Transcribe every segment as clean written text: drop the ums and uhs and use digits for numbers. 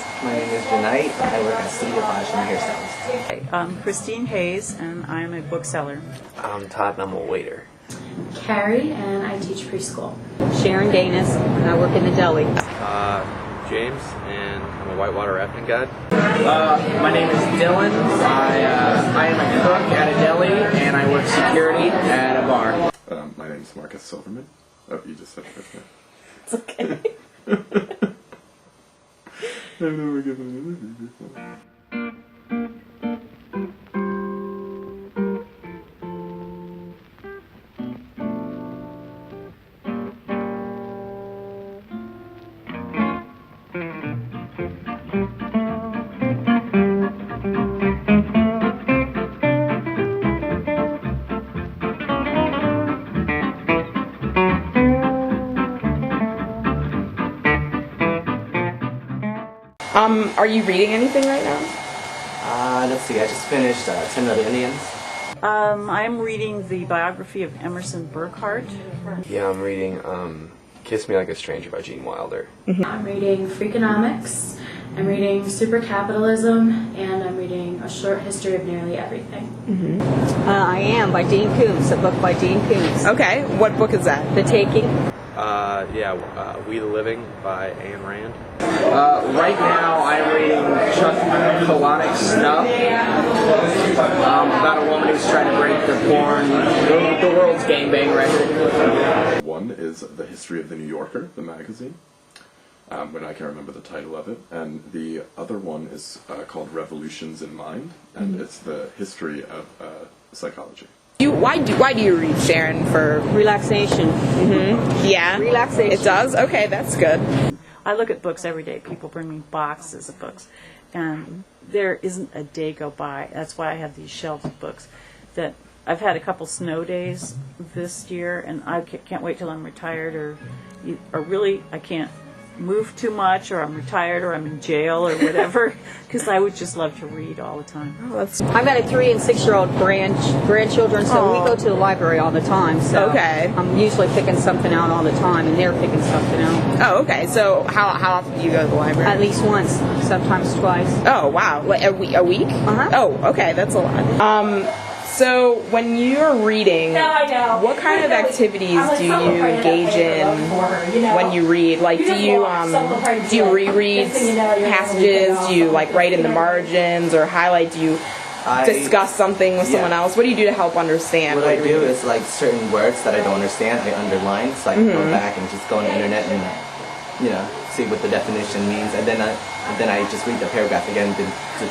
My name is Janite. I work at Studio Fashion Hairstyles. I'm Christine Hayes, and I'm a bookseller. I'm Todd, and I'm a waiter. Carrie, and I teach preschool. Sharon Gaines, and I work in the deli. James, and I'm a whitewater rafting guide. My name is Dylan. I am a cook at a deli, and I work security at a bar. My name is Marcus Silverman. Oh, you just said it first name. It's okay. I've never given an interview before. Are you reading anything right now? Let's see, I just finished 10 Little Indians. I'm reading the biography of Emerson Burkhart. Yeah, I'm reading Kiss Me Like a Stranger by Gene Wilder. I'm reading Freakonomics, I'm reading Supercapitalism, and I'm reading A Short History of Nearly Everything. I Am by Dean Koontz, a book by Dean Koontz. Okay, what book is that? The Taking. We the Living by Ayn Rand. Right now, I'm reading Chuck Palahniuk's Stuff, about a woman who's trying to break the world's gangbang record. One is The History of the New Yorker, the magazine, but I can't remember the title of it. And the other one is called Revolutions in Mind, and it's the history of psychology. Why do you read, Sharon? For Relaxation. yeah, Relaxation. It does. Okay, that's good. I look at books every day. People bring me boxes of books, and there isn't a day go by. That's why I have these shelves of books. That I've had a couple snow days this year, and I can't wait till I'm retired, or really I can't move too much, or I'm retired, or I'm in jail, or whatever, because I would just love to read all the time. I've got a 3- and 6-year-old grandchildren, so we go to the library all the time. So Okay. I'm usually picking something out all the time, and they're picking something out. Oh, okay. So how often do you go to the library? At least once, sometimes twice. Oh, wow. Like a week? Uh-huh. Oh, okay. That's a lot. So when you're reading, what kind of activities do you engage in when you read? Like, do you reread passages? Do you like write in the margins or highlight? Do you discuss something with someone else? What do you do to help understand? What I do is like certain words that I don't understand, I underline, so I can go back and just go on the internet and see what the definition means, and then I just read the paragraph again to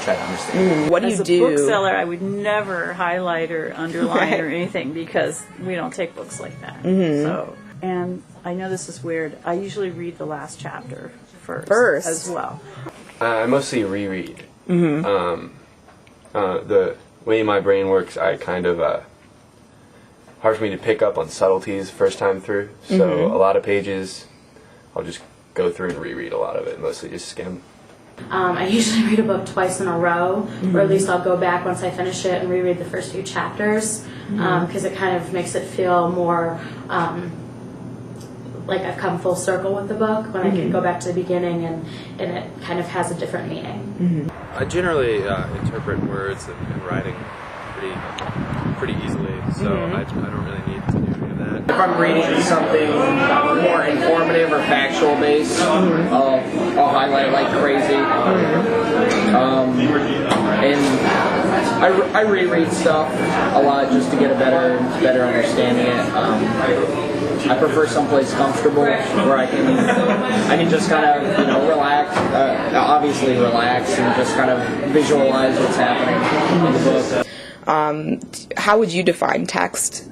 try to understand. What do you As a do? bookseller, I would never highlight or underline or anything, because we don't take books like that. So, and I know this is weird. I usually read the last chapter first. As well. I mostly reread. The way my brain works, I kind of hard for me to pick up on subtleties first time through. So a lot of pages, I'll just go through and reread a lot of it, mostly just skim. I usually read a book twice in a row, or at least I'll go back once I finish it and reread the first few chapters, because it kind of makes it feel more like I've come full circle with the book when I can go back to the beginning and it kind of has a different meaning. I generally interpret words and writing pretty easily, so I don't really need to do any of that. If I'm reading something more informative or factual based, I'll highlight it like crazy. And I reread stuff a lot just to get a better understanding it. I prefer someplace comfortable where I can just kind of relax, obviously relax, and just kind of visualize what's happening in the book. How would you define text?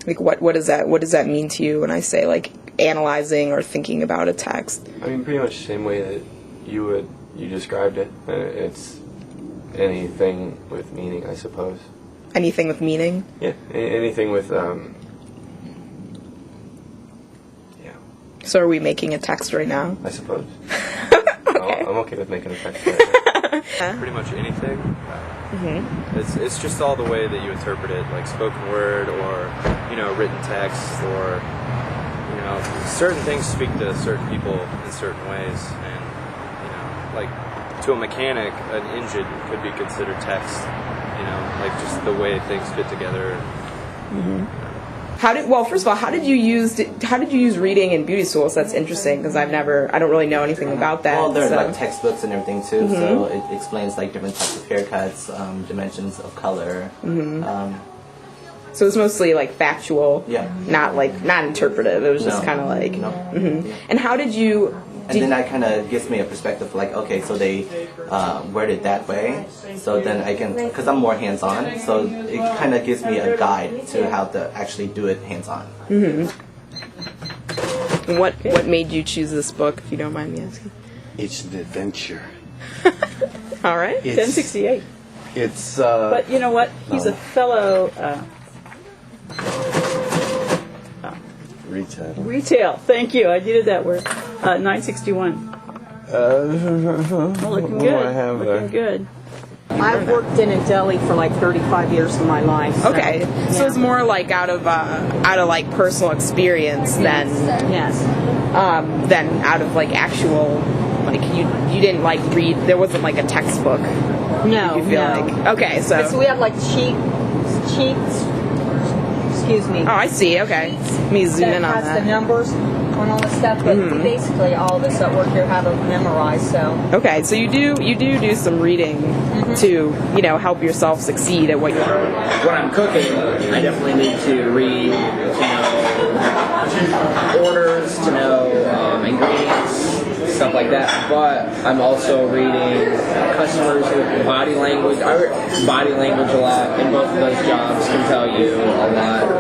Like, what does that mean to you when I say like analyzing or thinking about a text? I mean, pretty much the same way that you described it. It's anything with meaning, I suppose. Anything with meaning? Yeah, anything with So are we making a text right now? I suppose. Okay. I'm okay with making a text right now. Pretty much anything. It's just all the way that you interpret it, like spoken word or written text, or certain things speak to certain people in certain ways, and like to a mechanic, an engine could be considered text. You know, like just the way things fit together. First of all, how did you use reading in beauty schools? That's interesting because I don't really know anything about that. Well, there's so. like textbooks and everything too, so it explains like different types of haircuts, dimensions of color. So it's mostly like factual, Yeah. not interpretive. It was just No. kind of like. No. And how did you? And then that kind of gives me a perspective like, okay, so they word it that way. So then I can, because I'm more hands-on, so it kind of gives me a guide to how to actually do it hands-on. And what made you choose this book, if you don't mind me asking? It's an adventure. All right. 1068. It's But you know what? He's a fellow retail. Thank you. I needed that word. 961. Looking good. I have Looking good. I've worked in a deli for like 35 years of my life. So, Okay, so yeah. it's more like out of like personal experience than Yes. than out of like actual like you didn't like read. There wasn't like a textbook. No, You feel no. like okay, so So we have like sheets. Excuse me. oh, I see. Okay, let me zoom That in on has that. the numbers on all the stuff, but basically all of us that work here have it memorized. So Okay, so you do some reading to help yourself succeed at what you're. When I'm cooking, I definitely need to read, to know orders, to know ingredients, stuff like that. But I'm also reading customers' body language. I read body language a lot, and both of those jobs can tell you a lot.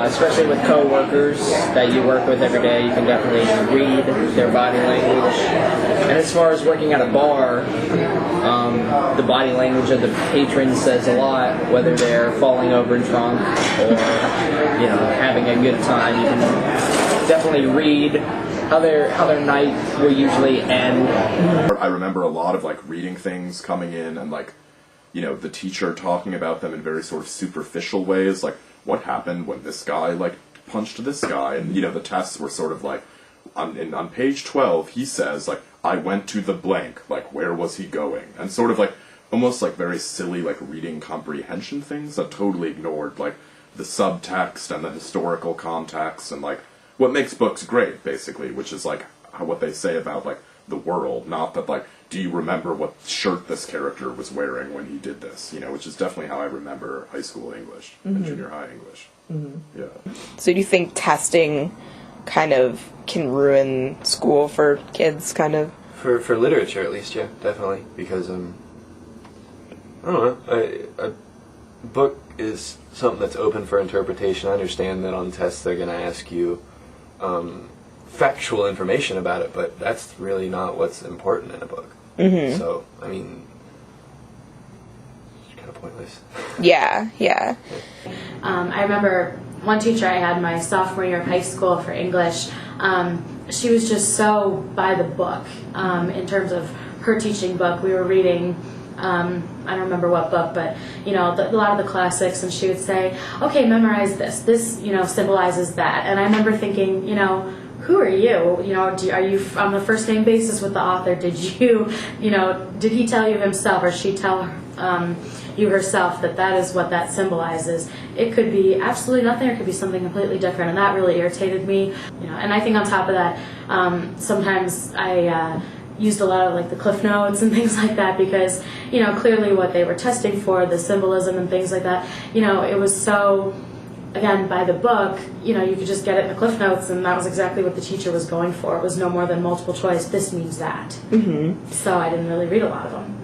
Especially with coworkers that you work with every day, you can definitely read their body language. And as far as working at a bar, the body language of the patron says a lot, whether they're falling over drunk or having a good time. You can definitely read how their night will usually end. I remember a lot of like reading things coming in and like, the teacher talking about them in very sort of superficial ways, like what happened when this guy like punched this guy, and the tests were sort of like on page 12 he says like I went to the blank, like where was he going, and sort of like almost like very silly like reading comprehension things that totally ignored like the subtext and the historical context and like what makes books great basically, which is like what they say about like the world, not that like do you remember what shirt this character was wearing when he did this, which is definitely how I remember high school English and junior high English. Yeah. So do you think testing kind of can ruin school for kids, kind of? For literature, at least, yeah, definitely. Because, I don't know, a book is something that's open for interpretation. I understand that on tests they're going to ask you factual information about it, but that's really not what's important in a book. So, I mean, it's kind of pointless. Yeah. I remember one teacher I had my sophomore year of high school for English. She was just so by the book in terms of her teaching book. We were reading, I don't remember what book, but a lot of the classics, and she would say, "Okay, memorize this. This symbolizes that." And I remember thinking, who are you? Are you on the first name basis with the author? Did you, did he tell you himself, or she tell you herself that is what that symbolizes? It could be absolutely nothing, or it could be something completely different, and that really irritated me. And I think on top of that, sometimes I used a lot of like the Cliff Notes and things like that because clearly what they were testing for, the symbolism and things like that, it was so. Again, by the book, you could just get it in the Cliff Notes, and that was exactly what the teacher was going for. It was no more than multiple choice. This means that. So I didn't really read a lot of them.